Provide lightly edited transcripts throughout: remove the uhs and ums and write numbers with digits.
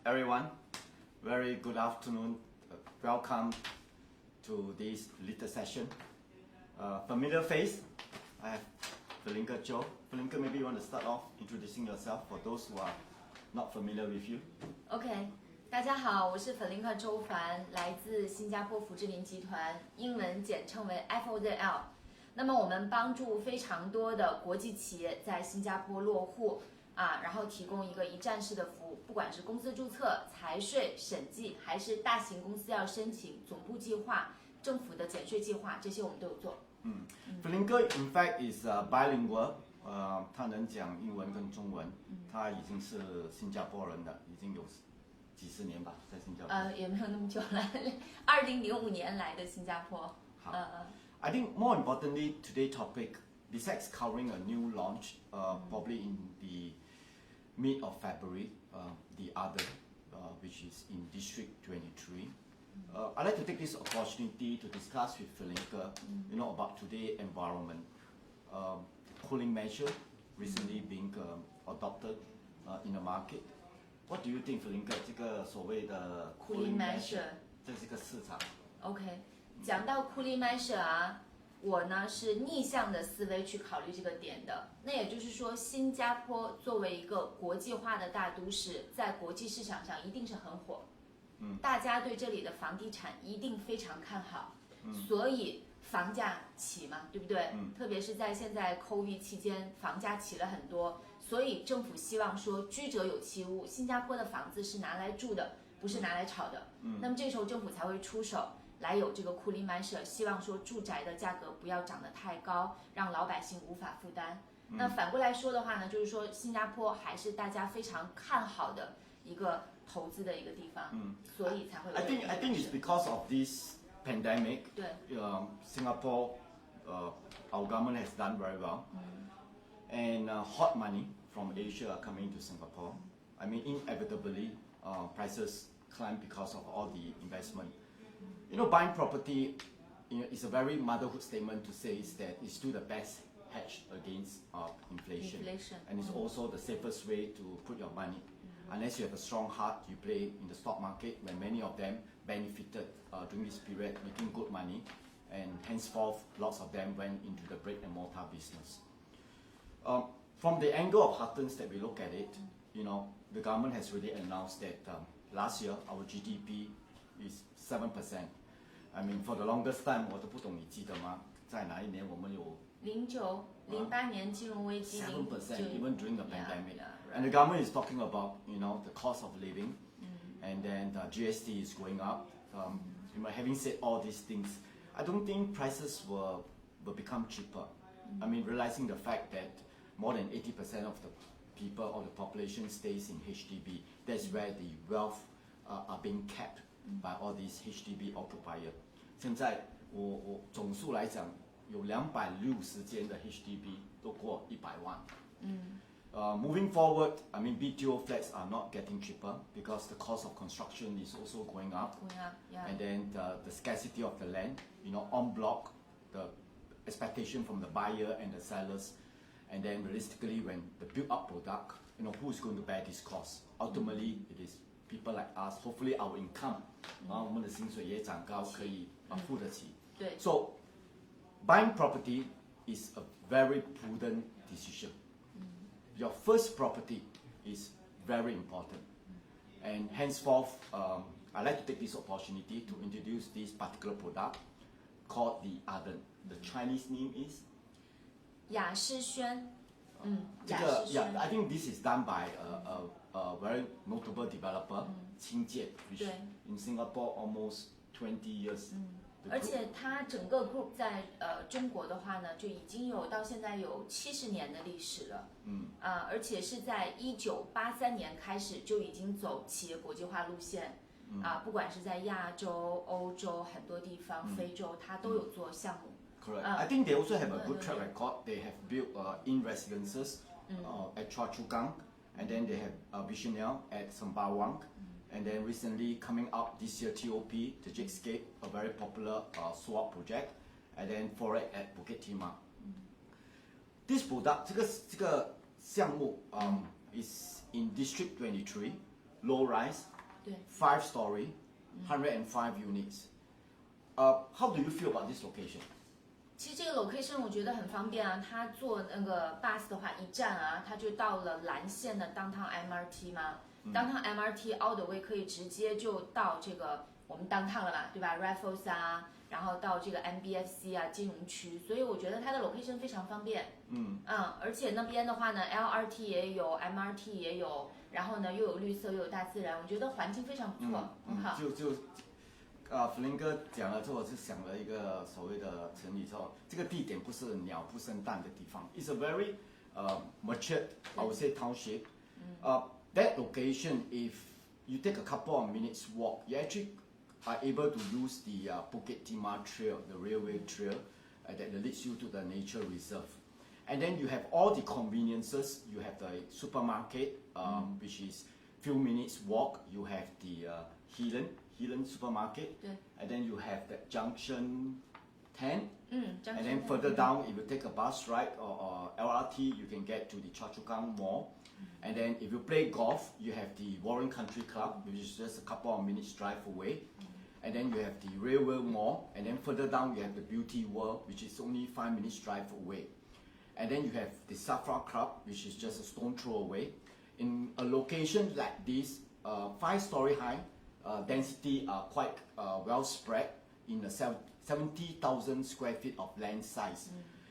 everyone. Very good afternoon. Welcome to this little session. Familiar face. I have Felinka Zhou. Felinka, maybe you want to start off introducing yourself for those who are not familiar with you. OK， 大家好，我是 Felinka 周凡，来自新加坡福芝林集团，英文简称为 FOZL。那么我们帮助非常多的国际企业在新加坡落户然后提供一个一站式的服务，不管是公司注册、财税、审计，还是大型公司要申请总部计划、政府的减税计划，这些我们都有做。Felinka in fact is bilingual. 他能讲英文跟中文，他已经是新加坡人了，已经有几十年吧，在新加坡。也没有那么久了，2005年来的新加坡。好。I think more importantly, today's topic, besides covering a new launch, probably in the mid of February, the other, which is in District 23. I'd like to take this opportunity to discuss with Felinka, about today's environment. Cooling measure recently being adopted in the market. What do you think, Felinka? 这个所谓的 cooling measure 这是个市场。OK， 讲到 cooling measure我呢是逆向的思维去考虑这个点的。那也就是说，新加坡作为一个国际化的大都市，在国际市场上一定是很火。大家对这里的房地产一定非常看好。所以房价起嘛，对不对？特别是在现在 COVID 期间，房价起了很多，所以政府希望说居者有其屋，新加坡的房子是拿来住的，不是拿来炒的。那么这时候政府才会出手来有这个 cooling measure， 希望说住宅的价格不要涨得太高，让老百姓无法负担。那反过来说的话呢，就是说新加坡还是大家非常看好的一个投资的一个地方，所以才会有。I think it's because of this pandemic. Singapore, our government has done very well, and hot money from Asia are coming to Singapore. I mean, inevitably, prices climb because of all the investment. Buying property, is a very motherhood statement to say is that it's still the best hedge against inflation. And it's also the safest way to put your money. Unless you have a strong heart, you play in the stock market, when many of them benefited during this period, making good money, and henceforth, lots of them went into the brick and mortar business. From the angle of Huttons that we look at it, the government has really announced that last year our GDP is 7%. I mean, for the longest time, 我都不懂你记得吗？在哪一年我们有08年金融危机 7%, even during the pandemic. And the government is talking about, the cost of living, and then the GST is going up. Having said all these things, I don't think prices will become cheaper. I mean, realizing the fact that more than 80% of the people or the population stays in HDB, that's where the wealth are being kept by all these HDB occupiers. 现在我总数来讲，有260间的 HDB 都过100万。Moving forward, I mean, BTO flats are not getting cheaper because the cost of construction is also going up. And then the scarcity of the land, en bloc, the expectation from the buyer and the sellers, and then realistically, when the built-up product, who's going to bear this cost? Ultimately, it is people like us. Hopefully, our income, 我们的薪水也涨高，可以付得起。So, buying property is a very prudent decision. Your first property is very important, and henceforth, I'd like to take this opportunity to introduce this particular product called the Arden. The Chinese name is 雅诗轩。I think this is done by a very notable developer, Qingjian, which in Singapore almost 20 years. 而且它整个 group 在中国的话呢，就已经到现在有70年的历史了。而且是在1983年开始就已经走企业国际化路线。不管是在亚洲、欧洲很多地方、非洲，它都有做项目。Correct. I think they also have a good track record. They have built in residences at Choa Chu Kang, and then they have Visionnaire at Sembawang. And then recently coming out this year, TOP, the Jakescape, a very popular swap project, and then Forex at Bukit Timah. This product, 这个项目is in District 23. low rise, 对。 5-story, 105 units. How do you feel about this location? 其实这个 location 我觉得很方便啊，它坐那个 bus 的话，一站啊，它就到了蓝线的 downtown MRT 嘛。downtown MRT all the way 可以直接就到这个我们 downtown 了嘛，对吧 ？Raffles 啊，然后到这个 MBFC 啊金融区，所以我觉得它的 location 非常方便。而且那边的话呢 ，LRT 也有 ，MRT 也有，然后呢又有绿色又有大自然，我觉得环境非常不错，很好。弗林哥讲了之后，我是想了一个所谓的成语，说这个地点不是鸟不生蛋的地方。It's a very matured, I would say, township. That location, if you take a couple of minutes walk, you actually are able to use the Bukit Timah Trail, the railway trail that leads you to the nature reserve. And then you have all the conveniences. You have the supermarket, which is few minutes walk. You have the Helan supermarket, and then you have the Junction 10. And then further down, if you take a bus ride or LRT, you can get to the Choa Chu Kang Mall. And then if you play golf, you have the Warren Country Club, which is just a couple of minutes drive away. And then you have the Railway Mall, and then further down you have the Beauty World, which is only 5 minutes drive away. And then you have the Safra Club, which is just a stone throw away. In a location like this, 5-story high, density are quite well spread in a 70,000 square feet of land size.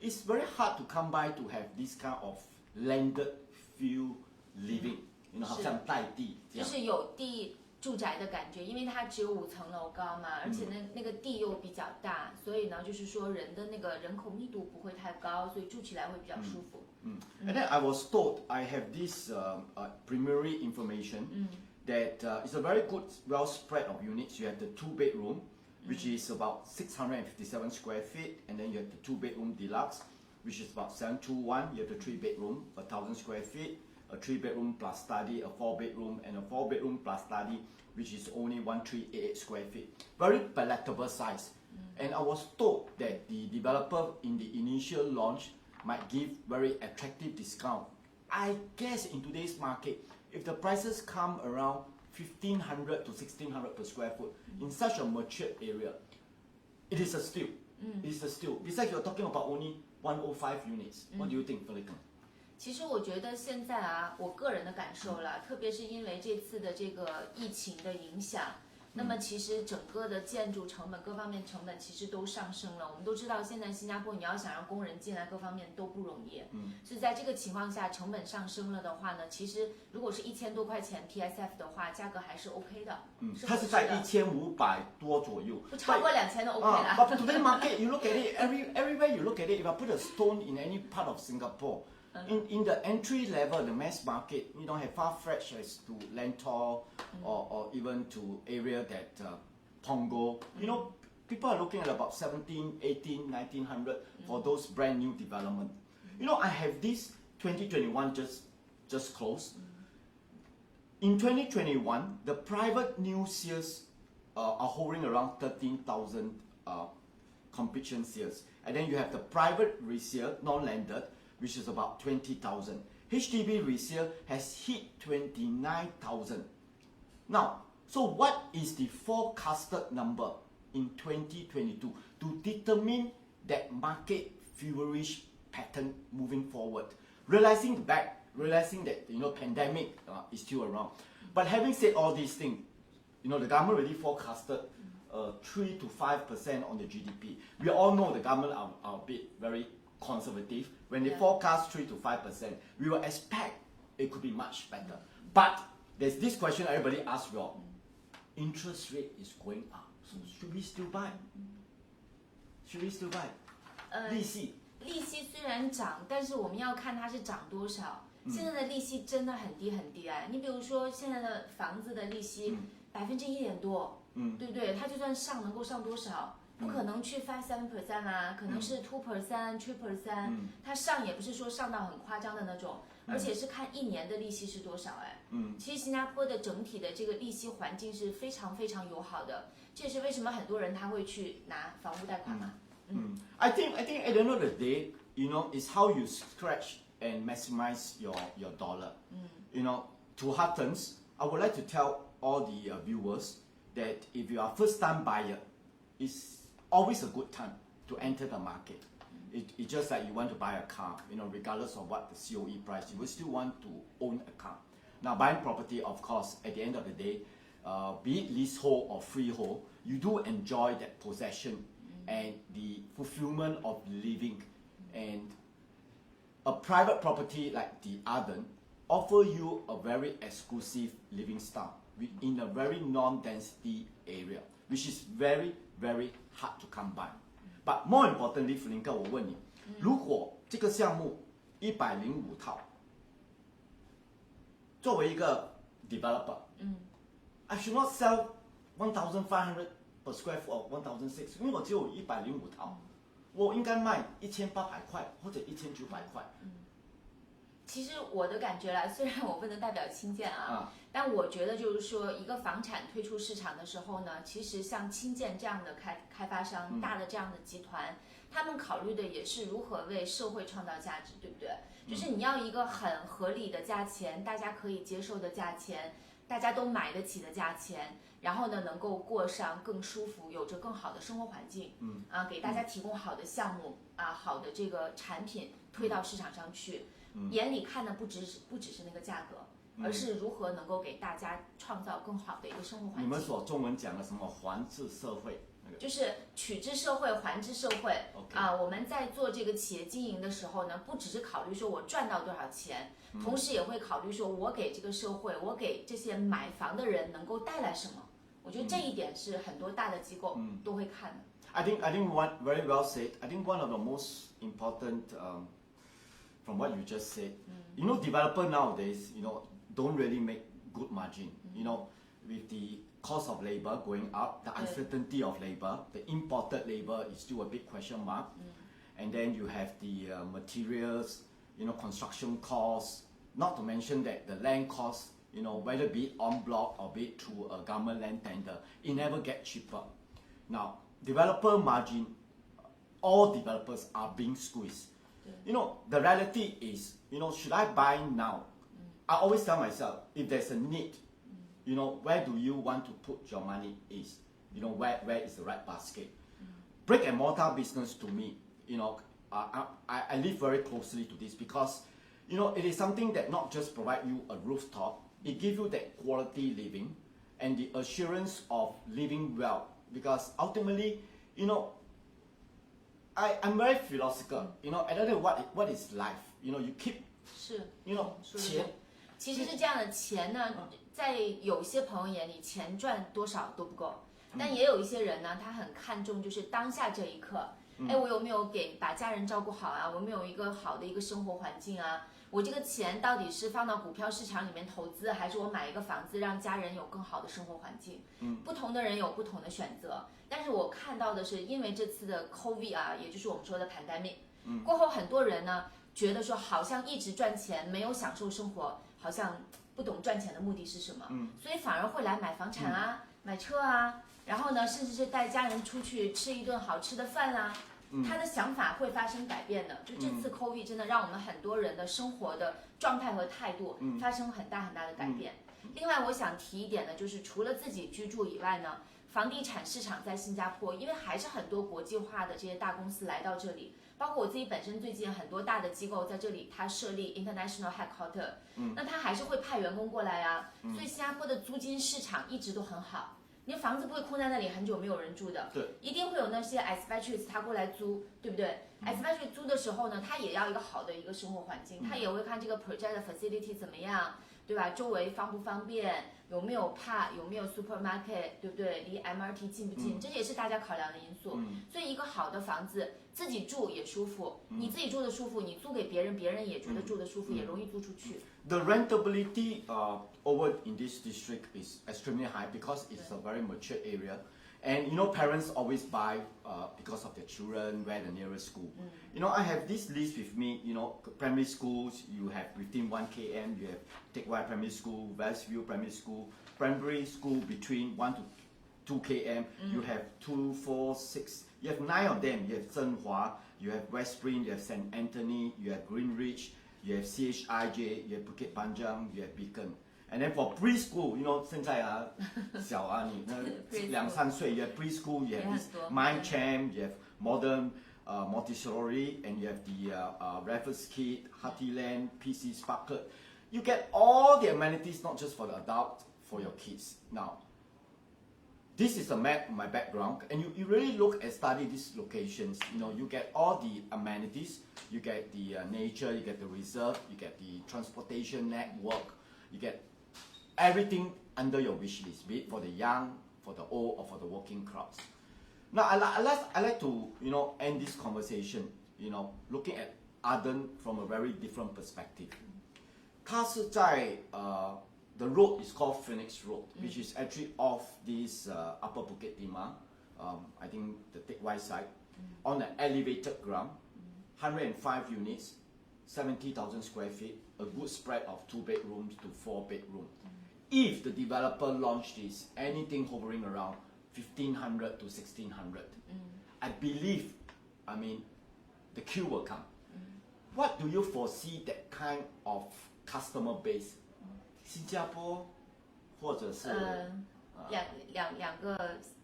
It's very hard to come by to have this kind of landed feel living, 好像带地这样。就是有地住宅的感觉，因为它只有5层楼高嘛，而且那个地又比较大，所以呢，就是说人的那个人口密度不会太高，所以住起来会比较舒服。And then I was told I have this preliminary information that it's a very good, well spread of units. You have the 2-bedroom, which is about 657 square feet, and then you have the 2-bedroom deluxe, which is about 721. You have the 3-bedroom, 1,000 square feet, a 3-bedroom plus study, a 4-bedroom, and a 4-bedroom plus study, which is only 1,388 square feet. Very palatable size. And I was told that the developer in the initial launch might give very attractive discount. I guess in today's market, if the prices come around 1,500 to 1,600 per square foot in such a matured area, it is a steal. It is a steal. Besides, you're talking about only 105 units. What do you think, Felican? 其实我觉得现在啊，我个人的感受啦，特别是因为这次的这个疫情的影响，那么其实整个的建筑成本各方面成本其实都上升了。我们都知道，现在新加坡你要想让工人进来，各方面都不容易。所以在这个情况下，成本上升了的话呢，其实如果是1000多块钱 PSF 的话，价格还是 OK 的。它是在1500多左右，不超过2000都 OK 了。But today market, you look at it, everywhere you look at it, if I put a stone in any part of Singapore, in the entry level, the mass market, you don't have far-fetched as to Lentor or even to area that Punggol. People are looking at about 17, 18, 1900 for those brand new development. I have this 2021 just closed. In 2021, the private new sales are hovering around 13,000 completion sales. And then you have the private resale, non-landed, which is about 20,000. HDB resale has hit 29,000. Now, so what is the forecasted number in 2022 to determine that market feverish pattern moving forward? Realizing that pandemic is still around. But having said all these things, the government already forecasted 3 to 5% on the GDP. We all know the government are a bit very conservative. When they forecast 3 to 5%, we will expect it could be much better. But there's this question everybody asks, interest rate is going up. So should we still buy? Should we still buy? 利息虽然涨，但是我们要看它是涨多少。现在的利息真的很低很低哎，你比如说现在的房子的利息1%点多，对不对？它就算上能够上多少？不可能去5-7% 啊，可能是2%、3%，它上也不是说上到很夸张的那种，而且是看1年的利息是多少哎。其实新加坡的整体的这个利息环境是非常非常友好的，这也是为什么很多人他会去拿房屋贷款嘛。I think at the end of the day, it's how you stretch and maximize your dollar. To Huttons, I would like to tell all the viewers that if you are first-time buyer, it's always a good time to enter the market. It's just like you want to buy a car, regardless of what the COE price, you will still want to own a car. Now, buying property, of course, at the end of the day, be it leasehold or freehold, you do enjoy that possession and the fulfillment of living. And a private property like the Arden offer you a very exclusive living style in a very non-density area, which is very, very hard to come by. But more importantly, 福林哥，我问你，如果这个项目105套，作为一个 developer，I should not sell 1,500 per square foot or 1,600，因为我只有105套，我应该卖1800块或者1900块。其实我的感觉啦，虽然我不能代表青建但我觉得就是说，一个房产推出市场的时候呢，其实像青建这样的开发商、大的这样的集团，他们考虑的也是如何为社会创造价值，对不对？就是你要一个很合理的价钱，大家可以接受的价钱，大家都买得起的价钱，然后呢，能够过上更舒服、有着更好的生活环境，给大家提供好的项目好的这个产品推到市场上去。眼里看的不只是那个价格，而是如何能够给大家创造更好的一个生活环境。你们所中文讲的什么环智社会？就是取之社会，还之社会。我们在做这个企业经营的时候呢，不只是考虑说我赚到多少钱，同时也会考虑说我给这个社会，我给这些买房的人能够带来什么。我觉得这一点是很多大的机构都会看的。I think one very well said. I think one of the most important from what you just said, developer nowadays, don't really make good margin. With the cost of labor going up, the uncertainty of labor, the imported labor is still a big question mark. And then you have the materials, construction costs, not to mention that the land costs, whether be it en bloc or be it through a government land tender, it never gets cheaper. Now, developer margin, all developers are being squeezed. The reality is, should I buy now? I always tell myself, if there's a need, where do you want to put your money is? Where is the right basket? Brick and mortar business to me, I live very closely to this because, it is something that not just provide you a rooftop, it gives you that quality living and the assurance of living well. Because ultimately, I'm very philosophical. I don't know what is life. You keep 是钱。其实是这样的，钱呢，在有些朋友眼里，钱赚多少都不够。但也有一些人呢，他很看重就是当下这一刻。我有没有把家人照顾好啊？我有没有一个好的一个生活环境啊？我这个钱到底是放到股票市场里面投资，还是我买一个房子让家人有更好的生活环境？不同的人有不同的选择。但是我看到的是，因为这次的 COVID 也就是我们说的 pandemic，过后很多人呢觉得说好像一直赚钱，没有享受生活，好像不懂赚钱的目的是什么，所以反而会来买房产买车然后呢，甚至是带家人出去吃一顿好吃的饭他的想法会发生改变的。就这次 COVID 真的让我们很多人的生活的状态和态度发生很大很大的改变。另外我想提一点呢，就是除了自己居住以外呢，房地产市场在新加坡，因为还是很多国际化的这些大公司来到这里，包括我自己本身最近很多大的机构在这里，它设立 international headquarter，那它还是会派员工过来所以新加坡的租金市场一直都很好。你的房子不会空在那里很久没有人住的，对，一定会有那些 expatriates 他过来租，对不对？expatriates 租的时候呢，他也要一个好的一个生活环境，他也会看这个 project 的 facility 怎么样，对吧？周围方不方便，有没有 park， 有没有 supermarket， 对不对？离 MRT 近不近？这也是大家考量的因素。所以一个好的房子自己住也舒服，你自己住的舒服，你租给别人，别人也觉得住的舒服，也容易租出去。The rentability over in this district is extremely high because it's a very mature area. And parents always buy because of their children, where the nearest school. I have this list with me, primary schools, you have within 1 km, you have Teck Whye Primary School, Westview Primary School between 1 to 2 km, you have 2, 4, 6, you have 9 of them. You have Zhenhua, you have West Spring, you have St. Anthony, you have Greenridge, you have CHIJ, you have Bukit Panjang, you have Beacon. And then for preschool, you know, 现在啊，小啊，你那2、3岁 you have preschool, you have this Mind Champ, you have modern Montessori, and you have the Raffles Kid, Heartland, PC Sparkle. You get all the amenities, not just for the adult, for your kids. Now, this is a map, my background, and you really look and study these locations. You know, you get all the amenities, you get the nature, you get the reserve, you get the transportation network, you get everything under your wish list, be it for the young, for the old, or for the working crowds. Now, I like to, you know, end this conversation, you know, looking at Arden from a very different perspective. 它是在the road is called Phoenix Road, which is actually off this Upper Bukit Timah, I think the Teck Whye side, on an elevated ground, 105 units, 70,000 square feet, a good spread of 2 bedrooms to 4 bedrooms. If the developer launched this, anything hovering around 1,500 to 1,600, I believe, I mean, the queue will come. What do you foresee that kind of customer base? 新加坡，或者是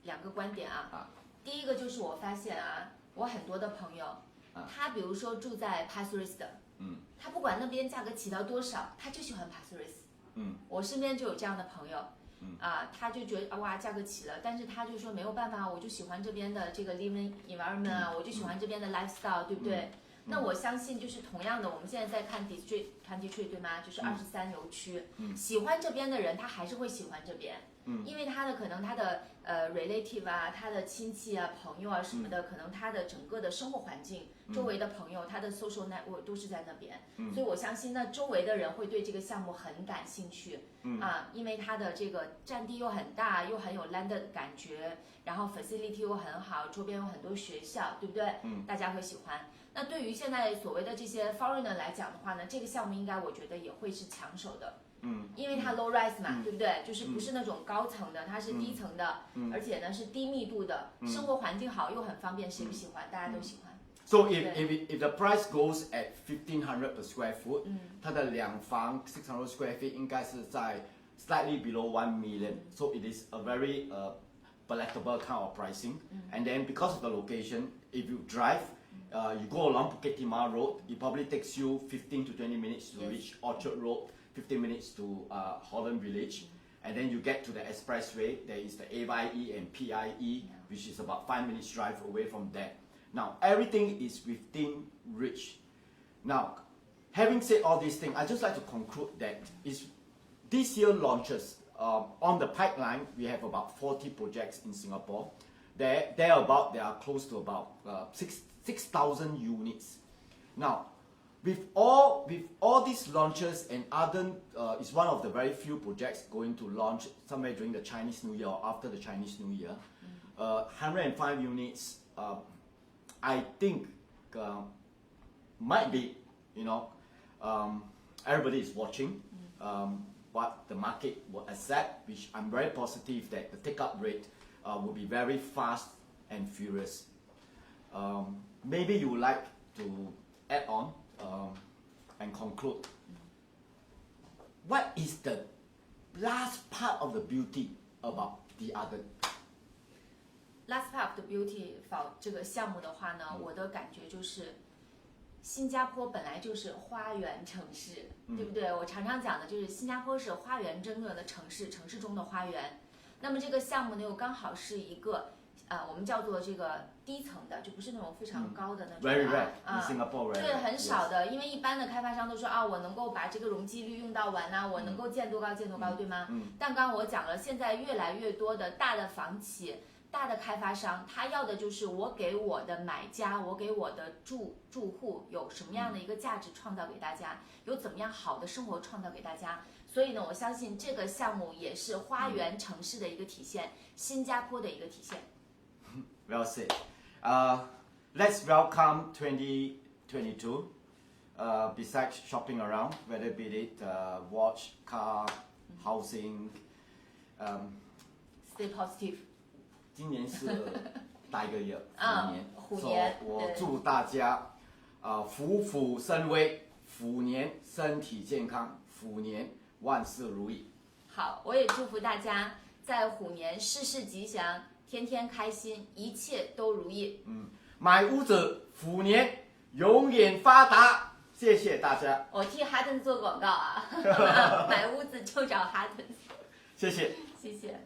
两个观点啊。第一个就是我发现啊，我很多的朋友，他比如说住在 Pasir Ris 的，他不管那边价格起到多少，他就喜欢 Pasir Ris。我身边就有这样的朋友，他就觉得哇价格起了，但是他就说没有办法，我就喜欢这边的这个 living environment 啊，我就喜欢这边的 lifestyle，对不对？那我相信就是同样的，我们现在在看 District 对吗？就是23游区，喜欢这边的人他还是会喜欢这边，因为他的可能他的relative 啊，他的亲戚啊、朋友啊什么的，可能他的整个的生活环境、周围的朋友、他的 social network 都是在那边，所以我相信那周围的人会对这个项目很感兴趣，因为它的这个占地又很大，又很有 land 的感觉，然后 facility 又很好，周边有很多学校，对不对？大家会喜欢。那对于现在所谓的这些 foreigner 来讲的话呢，这个项目应该我觉得也会是抢手的，因为它 low rise 嘛，对不对？就是不是那种高层的，它是低层的，而且呢是低密度的，生活环境好又很方便，谁不喜欢？大家都喜欢。So if the price goes at 1,500 per square foot，它的两房600 square feet 应该是在 slightly below 1 million. So it is a very palatable kind of pricing. And then because of the location, if you drive, you go along Bukit Timah Road, it probably takes you 15 to 20 minutes to reach Orchard Road, 15 minutes to Holland Village, and then you get to the expressway. There is the AYE and PIE, which is about 5 minutes drive away from there. Now, everything is within reach. Now, having said all these things, I just like to conclude that this year launches, on the pipeline, we have about 40 projects in Singapore. There are close to about 6,000 units. Now, with all these launches, and Arden is one of the very few projects going to launch somewhere during the Chinese New Year or after the Chinese New Year. 105 units, I think might be, you know, everybody is watching what the market will accept, which I'm very positive that the take-up rate will be very fast and furious. Maybe you would like to add on and conclude. What is the last part of the beauty about the Arden? Last part of the beauty for 这个项目的话呢，我的感觉就是，新加坡本来就是花园城市，对不对？我常常讲的就是新加坡是花园真正的城市，城市中的花园。那么这个项目呢，又刚好是一个我们叫做这个低层的，就不是那种非常高的那种Very rare in Singapore, right? 对，很少的，因为一般的开发商都说啊，我能够把这个容积率用到完呐，我能够建多高建多高，对吗？但刚刚我讲了，现在越来越多的大的房企。大的开发商，他要的就是我给我的买家，我给我的住户有什么样的一个价值创造给大家，有怎么样好的生活创造给大家。所以呢，我相信这个项目也是花园城市的一个体现，新加坡的一个体现。Well said. Let's welcome 2022. Besides shopping around, whether be it watch, car, housing. Stay positive. 今年是大一个月，虎年，我祝大家虎虎生威，虎年身体健康，虎年万事如意。好，我也祝福大家在虎年事事吉祥，天天开心，一切都如意。买屋子虎年永远发达，谢谢大家，我替哈登做广告啊，买屋子就找哈登，谢谢。谢谢。